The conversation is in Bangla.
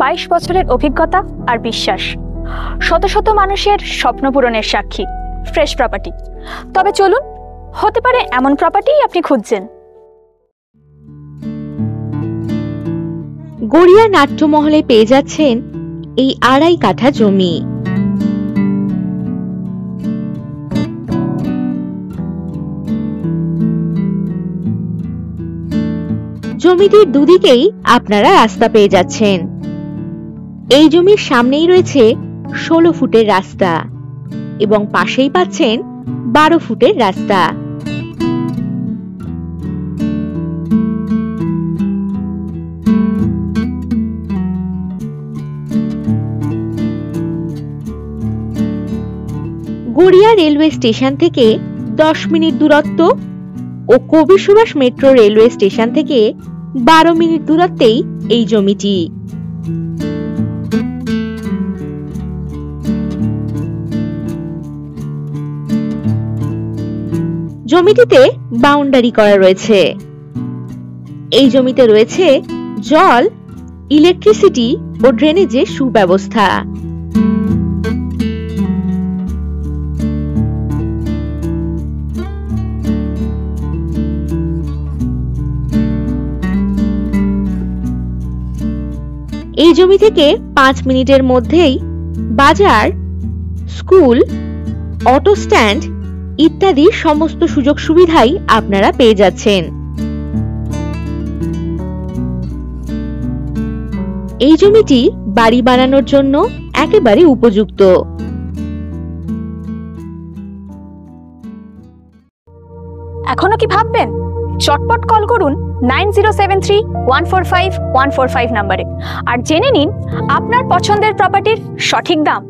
22 বছরের অভিজ্ঞতা আর বিশ্বাস, শত শত মানুষের স্বপ্ন পূরণের সাক্ষী ফ্রেশ প্রপার্টি। তবে চলুন, হতে পারে এমন প্রপার্টিই আপনি খুঁজছেন। গড়িয়া নাট্যমহলে পেয়ে যাচ্ছেন এই 2.5 কাঠা জমি। জমিটির দুদিকেই আপনারা রাস্তা পেয়ে যাচ্ছেন। এই জমির সামনেই রয়েছে 16 ফুটের রাস্তা এবং পাশেই পাচ্ছেন 12 ফুটের রাস্তা। গড়িয়া রেলওয়ে স্টেশন থেকে 10 মিনিট দূরত্ব ও কবি সুভাষ মেট্রো রেলওয়ে স্টেশন থেকে 12 মিনিট দূরত্বেই এই জমিটি। জমিটিতে বাউন্ডারি করা রয়েছে। এই জমিতে রয়েছে জল, ইলেকট্রিসিটি ও ড্রেনেজের সুব্যবস্থা। এই জমি থেকে 5 মিনিটের মধ্যেই বাজার, স্কুল, অটো স্ট্যান্ড ইত্যাদি সমস্ত সুযোগ সুবিধাই আপনারা পেয়ে যাচ্ছেন। এই জমিটি বাড়ি বানানোর জন্য একেবারে উপযুক্ত। এখনো কি ভাববেন? চটপট কল করুন 9073145145 নম্বরে আর জেনে নিন আপনার পছন্দের প্রপার্টির সঠিক দাম।